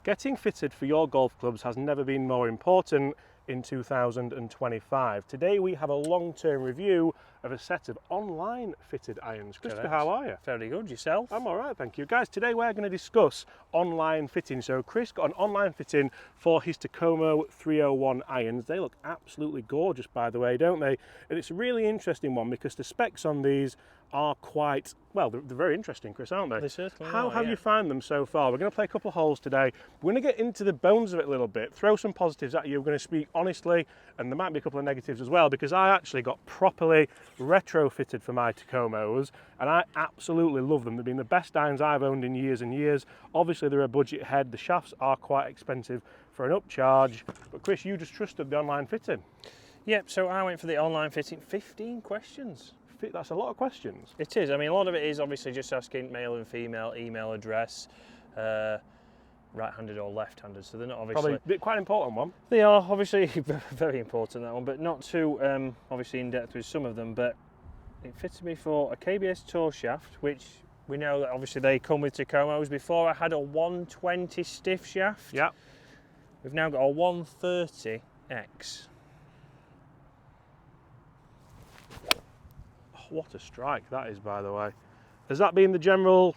Getting fitted for your golf clubs has never been more important in 2025. Today we have a long-term review of a set of online fitted irons. Christopher, how are you? Fairly good. Yourself? I'm all right, thank you. Guys, today we're going to discuss online fitting. So Chris got an online fitting for his Takomo 301 irons. They look absolutely gorgeous, by the way, don't they? And it's a really interesting one because the specs on these are quite, well, they're very interesting, Chris, aren't they? They certainly How are, have yeah. you found them so far? We're going to play a couple of holes today. We're going to get into the bones of it a little bit, throw some positives at you. We're going to speak honestly, and there might be a couple of negatives as well, because I actually got properly retrofitted for my Tacomos, and I absolutely love them. They've been the best irons I've owned in years and years. Obviously, they're a budget head. The shafts are quite expensive for an upcharge. But Chris, you just trusted the online fitting. Yep, so I went for the online fitting. 15 questions. That's a lot of questions. It is. I mean, a lot of it is obviously just asking male and female, email address, right-handed or left-handed. So they're not obviously... Probably quite an important one. They are obviously very important, that one, but not too obviously in-depth with some of them. But it fitted me for a KBS Tour shaft, which we know that obviously they come with Tacomos. Before I had a 120 stiff shaft. Yeah. We've now got a 130X. What a strike that is, by the way. Has that been the general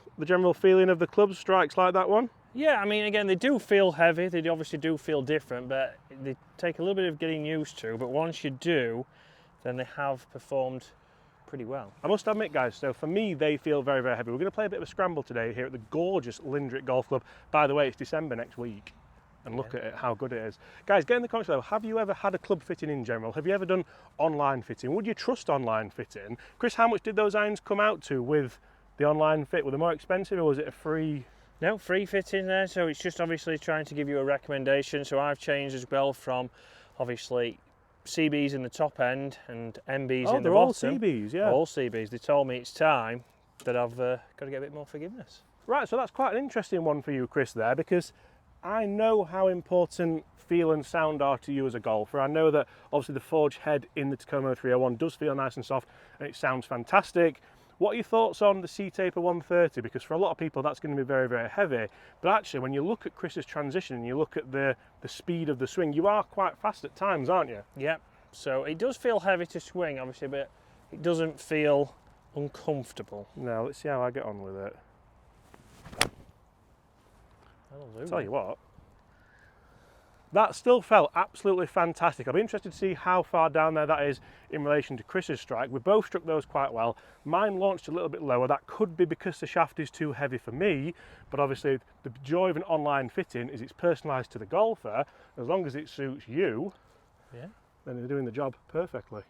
feeling of the club's strikes like that one? Yeah, I mean, again, they do feel heavy. They obviously do feel different, but they take a little bit of getting used to. But once you do, then they have performed pretty well. I must admit, guys, so for me, they feel very, very heavy. We're going to play a bit of a scramble today here at the gorgeous Lindrick Golf Club. By the way, it's December next week. And look at it, how good it is. Guys, get in the comments below, have you ever had a club fitting in general? Have you ever done online fitting? Would you trust online fitting? Chris, how much did those irons come out to with the online fit? Were they more expensive or was it a free? No, free fitting there, so it's just obviously trying to give you a recommendation. So I've changed as well from obviously CBs in the top end and MBs in the bottom. All CBs, yeah. All CBs. They told me it's time that I've got to get a bit more forgiveness. Right, so that's quite an interesting one for you, Chris, there, because I know how important feel and sound are to you as a golfer. I know that obviously the forged head in the Takomo 301 does feel nice and soft and it sounds fantastic. What are your thoughts on the C-Taper 130? Because for a lot of people that's going to be very, very heavy. But actually when you look at Chris's transition and you look at the speed of the swing, you are quite fast at times, aren't you? Yep, so it does feel heavy to swing obviously, but it doesn't feel uncomfortable. Now let's see how I get on with it. Tell you what, that still felt absolutely fantastic. I'll be interested to see how far down there that is in relation to Chris's strike. We both struck those quite well. Mine launched a little bit lower. That could be because the shaft is too heavy for me, but obviously the joy of an online fitting is it's personalised to the golfer. As long as it suits you, yeah, then they're doing the job perfectly.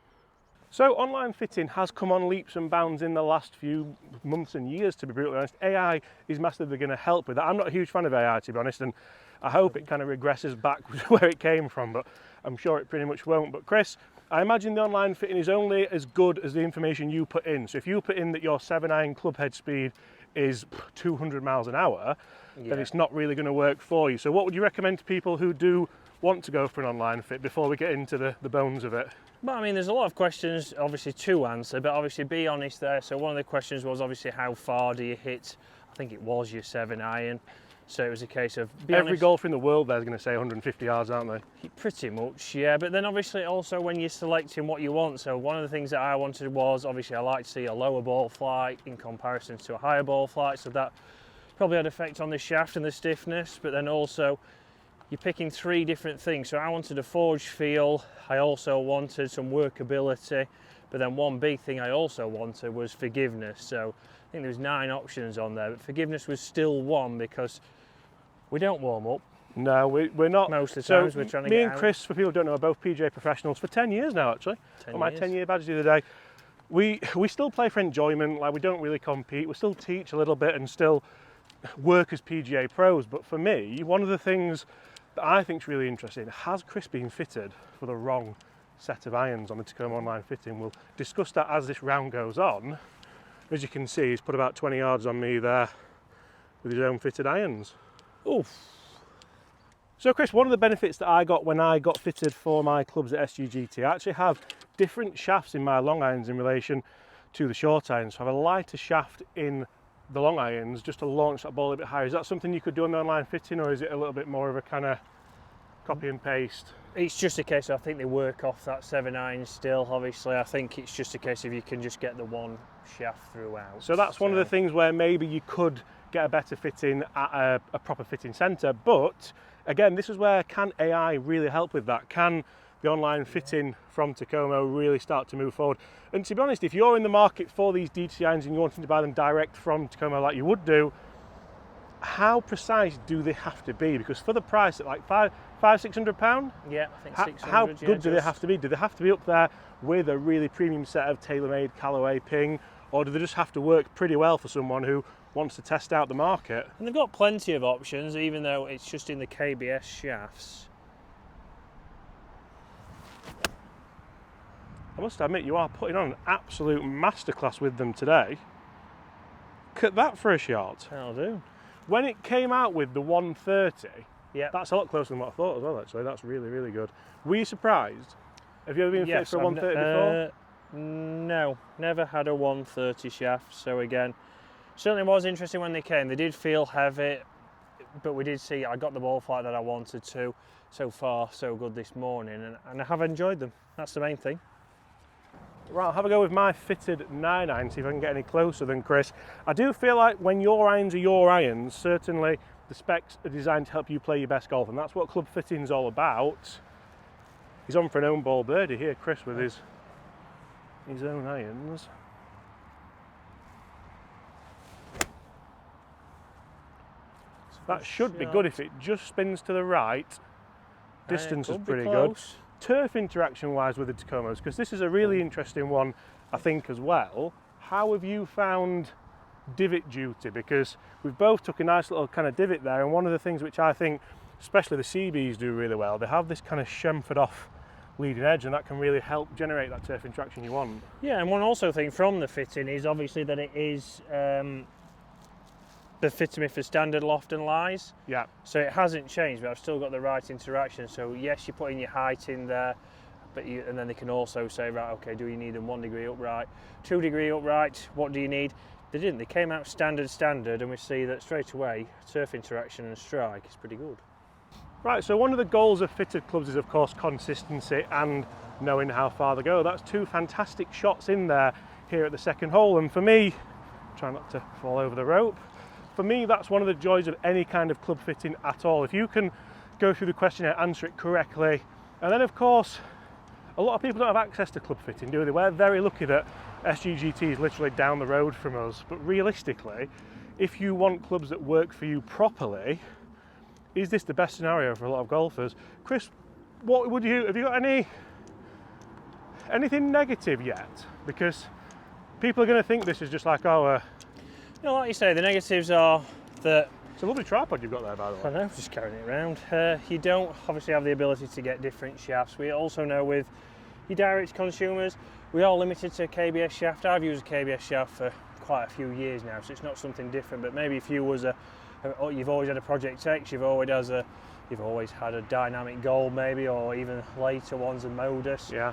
So online fitting has come on leaps and bounds in the last few months and years, to be brutally honest. AI is massively going to help with that. I'm not a huge fan of AI, to be honest, and I hope it kind of regresses back where it came from, but I'm sure it pretty much won't. But Chris, I imagine the online fitting is only as good as the information you put in. So if you put in that your 7-iron club head speed is 200 miles an hour, then it's not really going to work for you. So what would you recommend to people who do want to go for an online fit before we get into the bones of it? Well, I mean, there's a lot of questions obviously to answer, but obviously be honest there. So one of the questions was obviously how far do you hit? I think it was your 7-iron. So it was a case of every golfer in the world there's going to say 150 yards, aren't they? Pretty much, yeah. But then obviously also when you're selecting what you want. So one of the things that I wanted was obviously I like to see a lower ball flight in comparison to a higher ball flight. So that probably had effect on the shaft and the stiffness. But then also you're picking 3 different things. So I wanted a forged feel. I also wanted some workability. But then one big thing I also wanted was forgiveness. So I think there was 9 options on there, but forgiveness was still one because we don't warm up. No, we're not. Most of the times we're trying to get out. Me and Chris, for people who don't know, are both PGA professionals for 10 years now, actually. Got my 10-year badge the other day. We still play for enjoyment, like we don't really compete. We still teach a little bit and still work as PGA pros. But for me, one of the things that I think is really interesting, has Chris been fitted for the wrong set of irons on the Tacoma online fitting? We'll discuss that as this round goes on. As you can see, he's put about 20 yards on me there with his own fitted irons. Oof. So Chris, one of the benefits that I got when I got fitted for my clubs at SGGT, I actually have different shafts in my long irons in relation to the short irons. So I have a lighter shaft in the long irons just to launch that ball a bit higher. Is that something you could do on the online fitting, or is it a little bit more of a kind of copy and paste? It's just a case of, I think they work off that 7 iron still, obviously. I think it's just a case of you can just get the one shaft throughout. So that's one of the things where maybe you could get a better fitting at a proper fitting centre, but again, this is where, can AI really help with that? Can the online fitting from Takomo really start to move forward? And to be honest, if you're in the market for these DTC irons and you're wanting to buy them direct from Takomo like you would do, how precise do they have to be? Because for the price at like £500-600, yeah, I think 600. how good do they have to be? Do they have to be up there with a really premium set of tailor-made Callaway ping, or do they just have to work pretty well for someone who wants to test out the market? And they've got plenty of options, even though it's just in the KBS shafts. I must admit, you are putting on an absolute masterclass with them today. Cut that for a shot. That'll do. When it came out with the 130, yeah, that's a lot closer than what I thought as well, actually. That's really, really good. Were you surprised? Have you ever been fit for a 130 before? No, never had a 130 shaft. So again, certainly was interesting when they came. They did feel heavy, but we did see I got the ball flight that I wanted to. So far, so good this morning, and I have enjoyed them. That's the main thing. Right, I'll have a go with my fitted 9 iron, see if I can get any closer than Chris. I do feel like when your irons are your irons, certainly the specs are designed to help you play your best golf, and that's what club fitting's all about. He's on for an own ball birdie here, Chris, with his own irons. That should be good if it just spins to the right. Distance is pretty good. Turf interaction wise with the Tacomos, because this is a really interesting one, I think, as well. How have you found divot duty? Because we've both took a nice little kind of divot there, and one of the things which I think especially the CBs do really well, they have this kind of chamfered off leading edge, and that can really help generate that turf interaction you want. Yeah, and one also thing from the fitting is obviously that it is the fitting me for standard loft and lies. Yeah. So it hasn't changed, but I've still got the right interaction. So yes, you're putting your height in there, but and then they can also say, right, okay, do you need them 1 degree upright, 2 degree upright? What do you need? They didn't. They came out standard, and we see that straight away turf interaction and strike is pretty good. Right. So one of the goals of fitted clubs is, of course, consistency and knowing how far they go. That's 2 fantastic shots in there here at the second hole, and for me, try not to fall over the rope. For me, that's one of the joys of any kind of club fitting at all. If you can go through the questionnaire, answer it correctly, and then of course, a lot of people don't have access to club fitting, do they? We're very lucky that SGGT is literally down the road from us, but realistically, if you want clubs that work for you properly, is this the best scenario for a lot of golfers? Chris, what would you, have you got anything negative yet? Because people are going to think this is just like, oh, you know, like you say, the negatives are that... It's a lovely tripod you've got there, by the way. I know, just carrying it around. You don't obviously have the ability to get different shafts. We also know with your direct consumers, we are limited to a KBS shaft. I've used a KBS shaft for quite a few years now, so it's not something different. But maybe if you was you've always had a Project X, you've always had a Dynamic Gold maybe, or even later ones, a Modus. Yeah.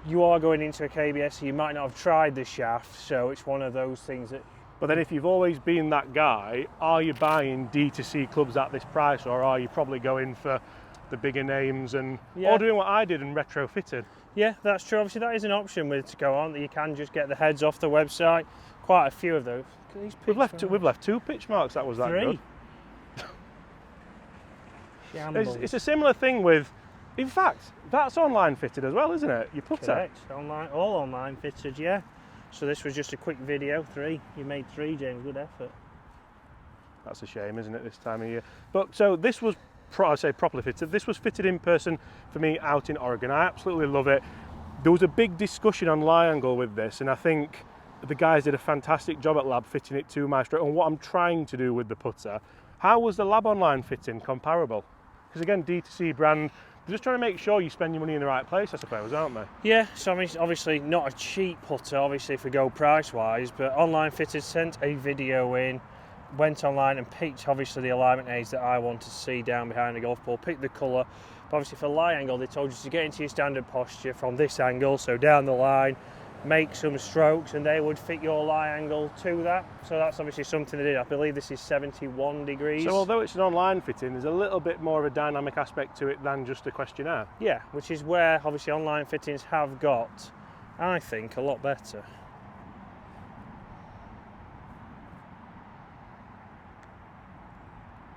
You are going into a KBS, so you might not have tried the shaft, so it's one of those things that... But then if you've always been that guy, are you buying D2C clubs at this price, or are you probably going for the bigger names and or doing what I did and retrofitted? Yeah, that's true. Obviously that is an option with to go on, that you can just get the heads off the website. Quite a few of those. We've left 2 pitch marks, that was that 3. Good. It's a similar thing with, in fact, that's online fitted as well, isn't it? You put Correct. Online, all online fitted, yeah. So this was just a quick video. 3. You made 3, James. Good effort. That's a shame, isn't it, this time of year? But so this was, I'd say, properly fitted. This was fitted in person for me out in Oregon. I absolutely love it. There was a big discussion on lie angle with this, and I think the guys did a fantastic job at lab fitting it to my stroke and what I'm trying to do with the putter. How was the lab online fitting comparable? Because again, D2C brand, they're just trying to make sure you spend your money in the right place, I suppose, aren't they? Yeah, so I mean, obviously not a cheap putter, obviously, if we go price-wise, but Online Fitted sent a video in, went online and picked, obviously, the alignment aids that I wanted to see down behind the golf ball, picked the colour. But obviously for lie angle, they told you to get into your standard posture from this angle, so down the line, make some strokes and they would fit your lie angle to that. So that's obviously something they did. I believe this is 71 degrees. So although it's an online fitting, there's a little bit more of a dynamic aspect to it than just a questionnaire. Yeah, which is where obviously online fittings have got, I think, a lot better.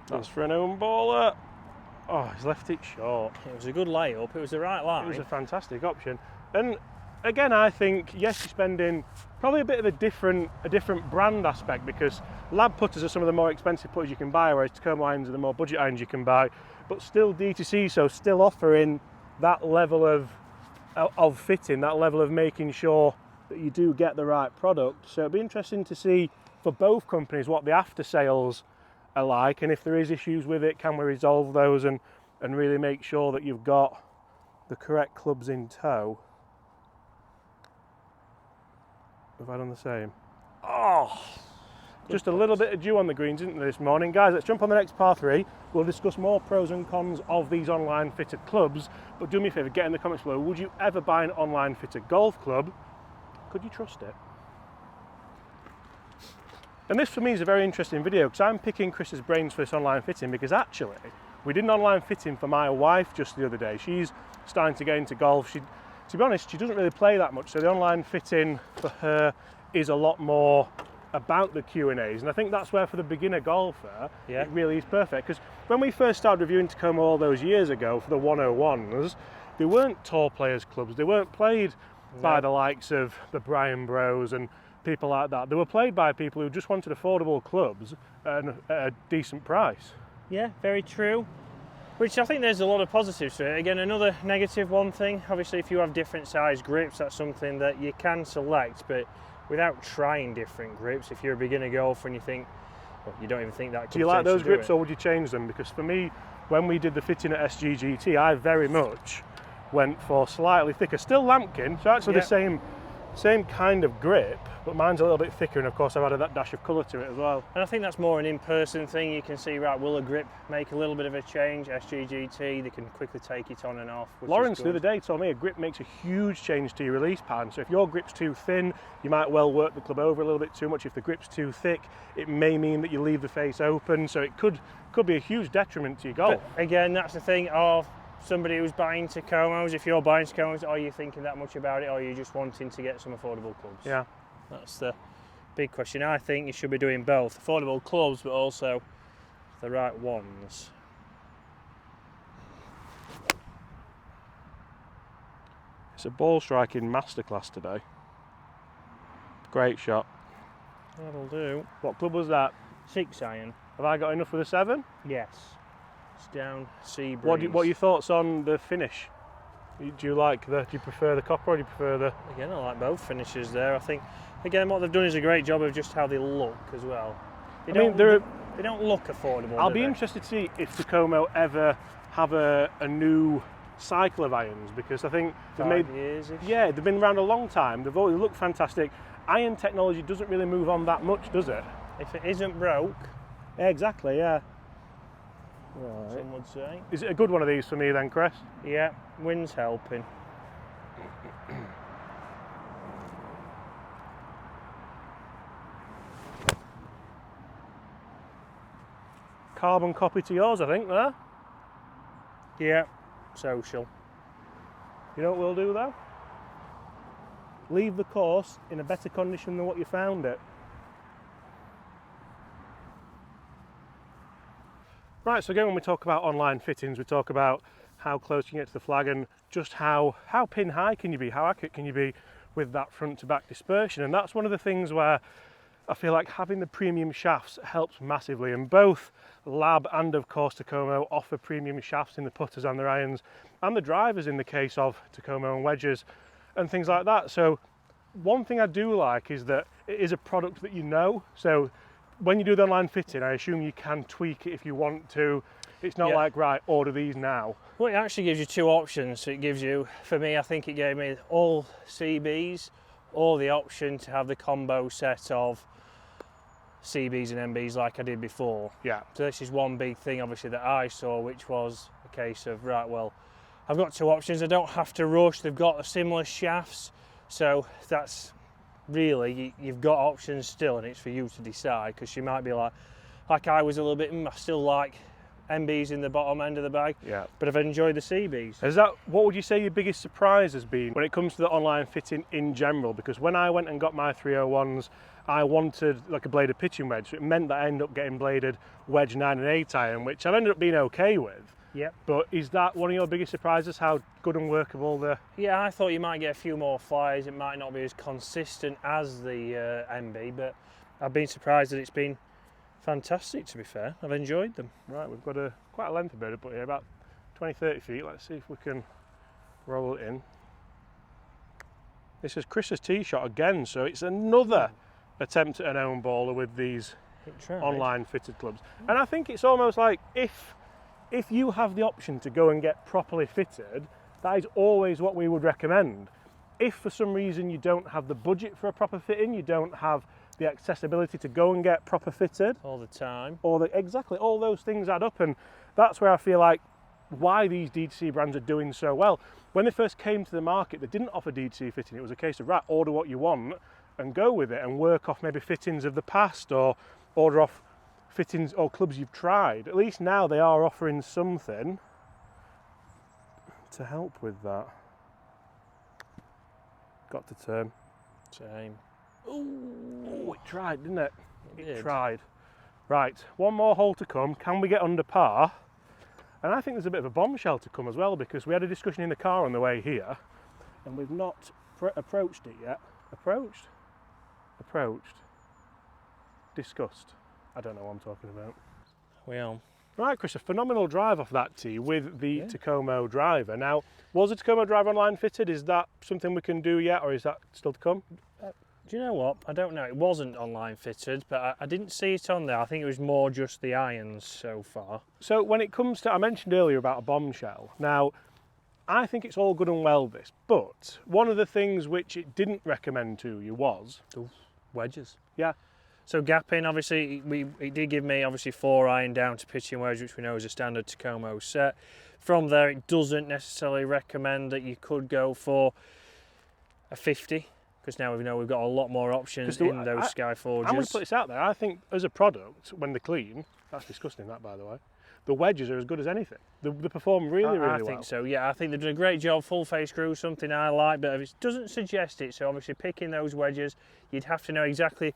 That's for an own baller. Oh, he's left it short. It was a good layup, it was the right line. It was a fantastic option. And again, I think, yes, you're spending probably a bit of a different brand aspect, because lab putters are some of the more expensive putters you can buy, whereas Takomo irons are the more budget irons you can buy, but still DTC, so still offering that level of fitting, that level of making sure that you do get the right product. So it'll be interesting to see for both companies what the after sales are like, and if there is issues with it, can we resolve those and really make sure that you've got the correct clubs in tow. Have I done the same? Oh, just a little bit of dew on the greens, isn't there, this morning? Guys, let's jump on the next par 3. We'll discuss more pros and cons of these online fitted clubs, but do me a favour, get in the comments below, would you ever buy an online fitted golf club? Could you trust it? And this for me is a very interesting video, because I'm picking Chris's brains for this online fitting, because actually we did an online fitting for my wife just the other day. She's starting to get into golf. To be honest, she doesn't really play that much, so the online fitting for her is a lot more about the Q&As, and I think that's where for the beginner golfer it really is perfect, because when we first started reviewing Takomo all those years ago for the 101s, they weren't tour players clubs, they weren't played by the likes of the Brian Bros and people like that. They were played by people who just wanted affordable clubs at a decent price. Yeah, very true. Which I think there's a lot of positives to it. Again, another negative one thing, obviously if you have different size grips, that's something that you can select, but without trying different grips, if you're a beginner golfer and you think, well, you don't even think that could. Do you like those grips or would you change them? Because for me, when we did the fitting at SGGT, I very much went for slightly thicker, still lambkin, so actually the same kind of grip, but mine's a little bit thicker, and of course I've added that dash of colour to it as well. And I think that's more an in-person thing. You can see, right, will a grip make a little bit of a change? SGGT, they can quickly take it on and off. Lawrence the other day told me a grip makes a huge change to your release pattern. So if your grip's too thin, you might well work the club over a little bit too much. If the grip's too thick, it may mean that you leave the face open, so it could be a huge detriment to your golf. But again, that's the thing of somebody who's buying Tacomos. If you're buying Tacomos, are you thinking that much about it, or are you just wanting to get some affordable clubs? Yeah. That's the big question. I think you should be doing both. Affordable clubs, but also the right ones. It's a ball striking masterclass today. Great shot. That'll do. What club was that? 6 iron. Have I got enough with a 7? Yes. It's down sea breeze. What are your thoughts on the finish? Do you prefer the copper or do you prefer the... Again, I like both finishes there. I think, again, what they've done is a great job of just how they look as well. They don't look affordable. I'll be interested to see if Takomo ever have a new cycle of irons, because I think they've 5 years-ish. Yeah, they've been around a long time. They've always looked fantastic. Iron technology doesn't really move on that much, does it? If it isn't broke. Yeah, exactly, yeah. Right. Some would say. Is it a good one of these for me then, Chris? Yeah, wind's helping. Carbon copy to yours, I think, there. Yeah, social. You know what we'll do though? Leave the course in a better condition than what you found it. Right, so again, when we talk about online fittings, we talk about how close you can get to the flag and just how pin high can you be, how accurate can you be with that front to back dispersion. And that's one of the things where I feel like having the premium shafts helps massively, and both Lab and of course Takomo offer premium shafts in the putters and their irons, and the drivers in the case of Takomo and wedges and things like that. So one thing I do like is that it is a product that you know, so when you do the online fitting, I assume you can tweak it if you want to. It's not like, right, order these now. Well, it actually gives you 2 options. So it gives you, for me, I think it gave me all CBs or the option to have the combo set of CBs and MBs like I did before. Yeah. So this is one big thing, obviously, that I saw, which was a case of, right, well, I've got 2 options. I don't have to rush. They've got similar shafts. So that's really, you've got options still, and it's for you to decide, because you might be like I was a little bit, I still like MBs in the bottom end of the bag, Yeah. but I've enjoyed the CBs. What would you say your biggest surprise has been when it comes to the online fitting in general? Because when I went and got my 301s, I wanted like a bladed pitching wedge, so it meant that I ended up getting bladed wedge 9 and 8 iron, which I've ended up being okay with. Yep. But is that one of your biggest surprises, how good and workable the... Yeah, I thought you might get a few more flies. It might not be as consistent as the MB, but I've been surprised that it's been fantastic, to be fair. I've enjoyed them. Right, we've got quite a length of bird put here, about 20-30 feet. Let's see if we can roll it in. This is Chris's tee shot again, so it's another attempt at an own baller with these online fitted clubs. And I think it's almost like if you have the option to go and get properly fitted, that is always what we would recommend. If for some reason you don't have the budget for a proper fitting, you don't have the accessibility to go and get proper fitted all the time, exactly, all those things add up, and that's where I feel like why these D2C brands are doing so well. When they first came to the market, they didn't offer D2C fitting. It was a case of, right, order what you want and go with it and work off maybe fittings of the past, or order off fittings or clubs you've tried. At least now they are offering something to help with that. Got to turn. Same. Oh, it tried, didn't it? It tried. Right, one more hole to come. Can we get under par? And I think there's a bit of a bombshell to come as well, because we had a discussion in the car on the way here, and we've not approached it yet. Approached? Discussed. I don't know what I'm talking about. We are. Right, Chris, a phenomenal drive off that tee with the Takomo driver. Now, was the Takomo driver online fitted? Is that something we can do yet, or is that still to come? Do you know what? I don't know. It wasn't online fitted, but I didn't see it on there. I think it was more just the irons so far. So when it comes to, I mentioned earlier about a bombshell. Now, I think it's all good and well this, but one of the things which it didn't recommend to you was... wedges. Yeah. So gapping, obviously, it did give me obviously 4 iron down to pitching wedge, which we know is a standard Takomo set. From there, it doesn't necessarily recommend that you could go for a 50, because now we know we've got a lot more options in those Sky Forges. I'm going to put this out there. I think as a product, when they're clean, that's disgusting, that, by the way, the wedges are as good as anything. They perform really well. I think so, yeah. I think they've done a great job. Full face screw, something I like, but it doesn't suggest it. So obviously picking those wedges, you'd have to know exactly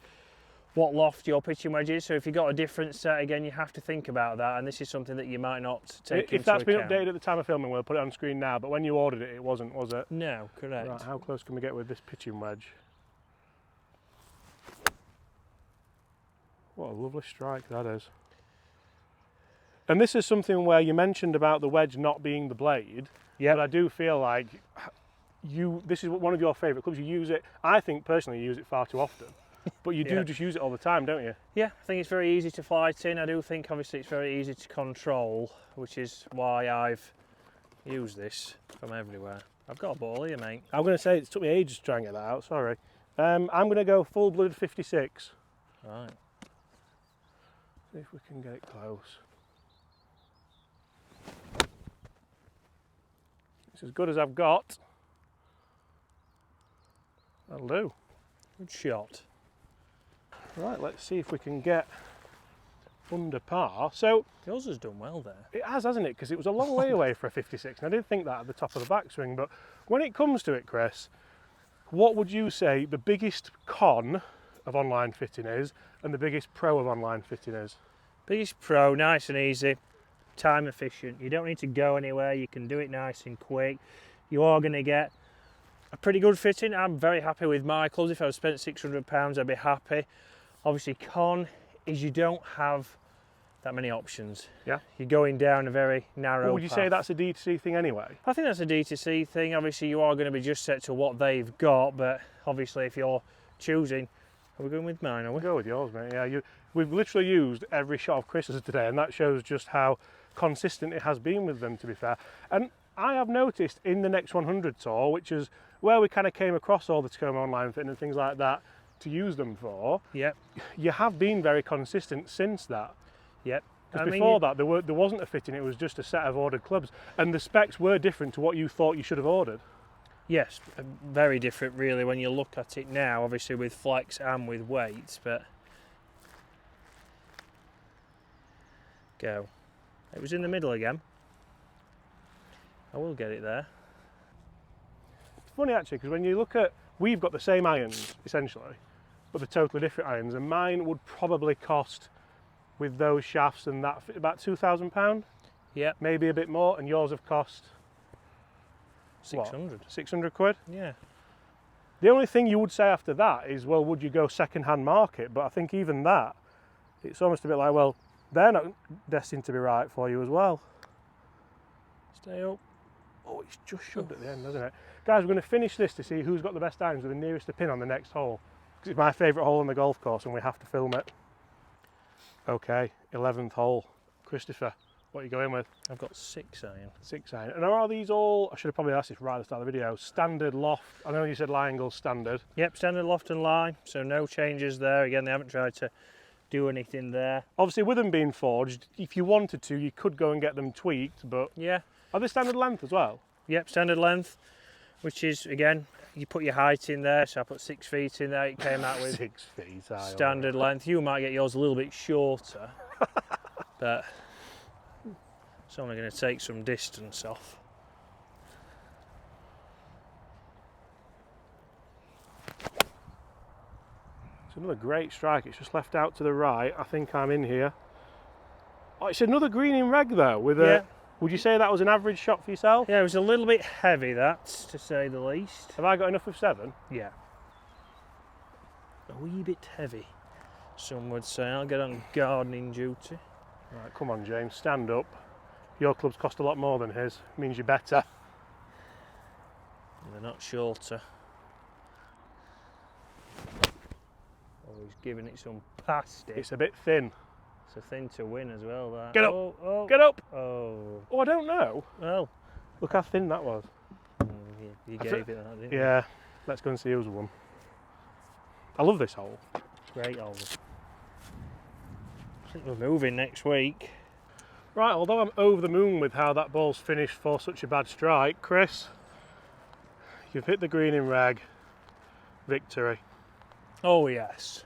what loft your pitching wedge is. So if you've got a different set, again, you have to think about that. And this is something that you might not take into account. If that's been updated at the time of filming, we'll put it on screen now. But when you ordered it, it wasn't, was it? No, correct. Right, how close can we get with this pitching wedge? What a lovely strike that is. And this is something where you mentioned about the wedge not being the blade. Yeah. But I do feel like this is one of your favourite clubs. You use it, I think personally, you use it far too often. But you do just use it all the time, don't you? Yeah, I think it's very easy to flight in. I do think obviously it's very easy to control, which is why I've used this from everywhere. I've got a ball here, mate. I'm going to say it took me ages to try and get that out, sorry. I'm going to go full-blooded 56. Right. See if we can get it close. It's as good as I've got. That'll do. Good shot. Right, let's see if we can get under par. So yours has done well there. It has, hasn't it? Because it was a long way away for a 56, and I did think that at the top of the backswing. But when it comes to it, Chris, what would you say the biggest con of online fitting is, and the biggest pro of online fitting is? Biggest pro, nice and easy, time efficient. You don't need to go anywhere. You can do it nice and quick. You are going to get a pretty good fitting. I'm very happy with my clubs. If I had spent £600, I'd be happy. Obviously, con is you don't have that many options. Yeah. You're going down a very narrow Would you say that's a D2C thing anyway? I think that's a D2C thing. Obviously, you are going to be just set to what they've got, but obviously, if you're choosing, are we going with mine, are we? We'll go with yours, mate. Yeah, we've literally used every shot of Chris's today, and that shows just how consistent it has been with them, to be fair. And I have noticed in the Next 100 tour, which is where we kind of came across all the Tacoma online fitting and things like that to use them for. Yep. You have been very consistent since that. Yep. Because before that, there wasn't a fitting, it was just a set of ordered clubs. And the specs were different to what you thought you should have ordered. Yes, very different really when you look at it now, obviously with flex and with weights, but go. It was in the middle again. I will get it there. It's funny actually, because when you look at, we've got the same irons essentially, but they're totally different irons, and mine would probably cost, with those shafts and that, about £2,000. Yeah. Maybe a bit more, and yours have cost 600. what, 600 quid? Yeah. The only thing you would say after that is, well, would you go second-hand market? But I think even that, it's almost a bit like, well, they're not destined to be right for you as well. Stay up. Oh, it's just shoved at the end, hasn't it? Guys, we're going to finish this to see who's got the best irons with the nearest to pin on the next hole. Because it's my favourite hole on the golf course and we have to film it. Okay, 11th hole. Christopher, what are you going with? I've got 6 iron. 6 iron. And are these all, I should have probably asked this right at the start of the video, standard loft? I know you said lie angle standard. Yep, standard loft and lie, so no changes there. Again, they haven't tried to do anything there. Obviously with them being forged, if you wanted to, you could go and get them tweaked, but Yeah. are they standard length as well? Yep, standard length, which is, again, you put your height in there, so I put 6 feet in there, it came out with 6 feet. standard length. You might get yours a little bit shorter, but it's only going to take some distance off. It's another great strike, it's just left out to the right. I think I'm in here. Oh, it's another green in reg though, with Yeah. a, would you say that was an average shot for yourself? Yeah, it was a little bit heavy, that, to say the least. Have I got enough of 7? Yeah. A wee bit heavy, some would say. I'll get on gardening duty. Right, come on James, stand up. Your clubs cost a lot more than his, means you're better. And they're not shorter. Oh, he's giving it some past it. It's a bit thin. It's a thing to win as well, that. Get up, Oh, get up! oh. Oh, I don't know. Well, Look how thin that was. you gave it that, didn't you? Yeah, let's go and see who's won. I love this hole. Great hole. I think we're moving next week. Right, although I'm over the moon with how that ball's finished for such a bad strike, Chris, you've hit the green in reg. Victory. Oh yes.